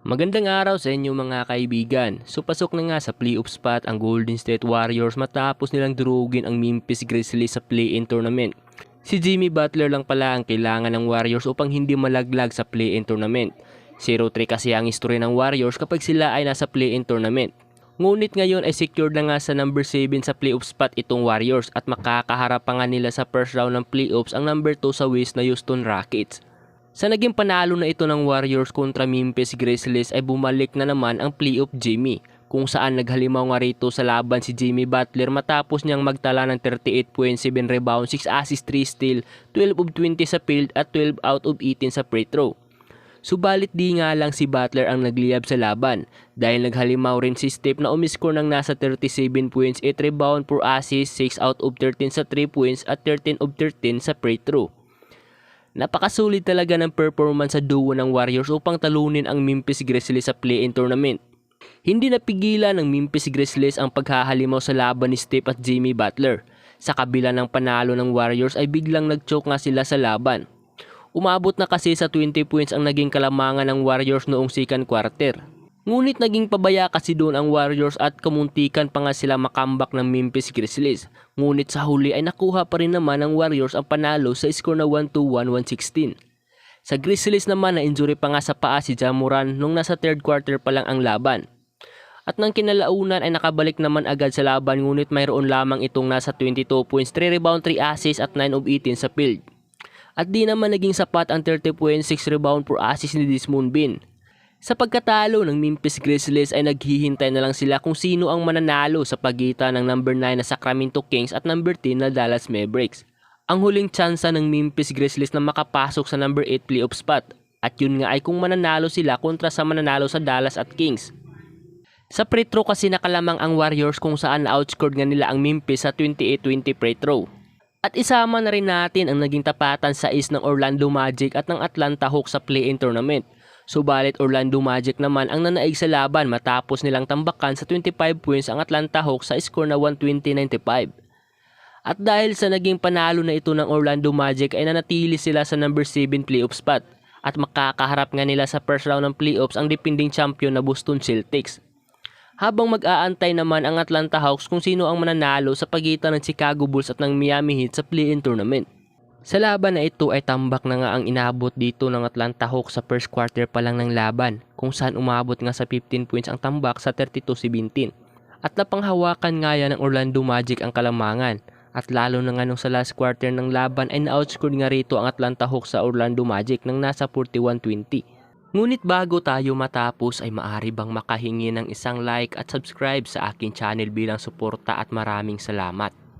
Magandang araw sa inyo mga kaibigan. So pasok na nga sa playoff spot ang Golden State Warriors matapos nilang durugin ang Memphis Grizzlies sa play-in tournament. Si Jimmy Butler lang pala ang kailangan ng Warriors upang hindi malaglag sa play-in tournament. 0-3 kasi ang history ng Warriors kapag sila ay nasa play-in tournament. Ngunit ngayon ay secured na nga sa number 7 sa playoff spot itong Warriors at makakaharap pa nga nila sa first round ng playoffs ang number 2 sa West na Houston Rockets. Sa naging panalo na ito ng Warriors kontra Memphis Grizzlies ay bumalik na naman ang playoff Jimmy, kung saan naghalimaw nga rito sa laban si Jimmy Butler matapos niyang magtala ng 38.7 rebounds, 6 assists, 3 steal, 12 of 20 sa field at 12 out of 18 sa free throw. Subalit di nga lang si Butler ang nagliyab sa laban dahil naghalimaw rin si Steph na umiskor ng nasa 37 points, 8 rebound, 4 assists, 6 out of 13 sa 3 points at 13 of 13 sa free throw. Napakasulit talaga ng performance sa duo ng Warriors upang talunin ang Memphis Grizzlies sa play-in tournament. Hindi napigilan ng Memphis Grizzlies ang paghahalimaw sa laban ni Steph at Jimmy Butler. Sa kabila ng panalo ng Warriors ay biglang nag-choke nga sila sa laban. Umabot na kasi sa 20 points ang naging kalamangan ng Warriors noong second quarter. Ngunit naging pabaya kasi doon ang Warriors at kamuntikan pa nga sila makambak ng Memphis Grizzlies. Ngunit sa huli ay nakuha pa rin naman ng Warriors ang panalo sa score na 121-116. Sa Grizzlies naman na injury pa nga sa paa si Ja Morant nung nasa third quarter pa lang ang laban. At nang kinalaunan ay nakabalik naman agad sa laban ngunit mayroon lamang itong nasa 22 points, 3 rebound, 3 assists at 9 of 18 sa field. At di naman naging sapat ang 30 points, 6 rebound, 4 assists ni Desmond Bane. Sa pagkatalo ng Memphis Grizzlies ay naghihintay na lang sila kung sino ang mananalo sa pagitan ng number 9 na Sacramento Kings at number 10 na Dallas Mavericks. Ang huling tsansa ng Memphis Grizzlies na makapasok sa number 8 playoff spot at yun nga ay kung mananalo sila kontra sa mananalo sa Dallas at Kings. Sa free throw kasi nakalamang ang Warriors kung saan outscored nga nila ang Memphis sa 28-20 free throw. At isama na rin natin ang naging tapatan sa East ng Orlando Magic at ng Atlanta Hawks sa play-in tournament. Subalit Orlando Magic naman ang nanaig sa laban matapos nilang tambakan sa 25 points ang Atlanta Hawks sa score na 120-95. At dahil sa naging panalo na ito ng Orlando Magic ay nanatili sila sa number 7 playoff spot at makakaharap nga nila sa first round ng playoffs ang defending champion na Boston Celtics. Habang mag-aantay naman ang Atlanta Hawks kung sino ang mananalo sa pagitan ng Chicago Bulls at ng Miami Heat sa play-in tournament. Sa laban na ito ay tambak na nga ang inabot dito ng Atlanta Hawks sa first quarter pa lang ng laban kung saan umabot nga sa 15 points ang tambak sa 32-17. At napanghawakan nga yan ng Orlando Magic ang kalamangan at lalo na nga nung sa last quarter ng laban ay na-outscored nga rito ang Atlanta Hawks sa Orlando Magic ng nasa 41-20. Ngunit bago tayo matapos ay maaari bang makahingi ng isang like at subscribe sa aking channel bilang suporta at maraming salamat.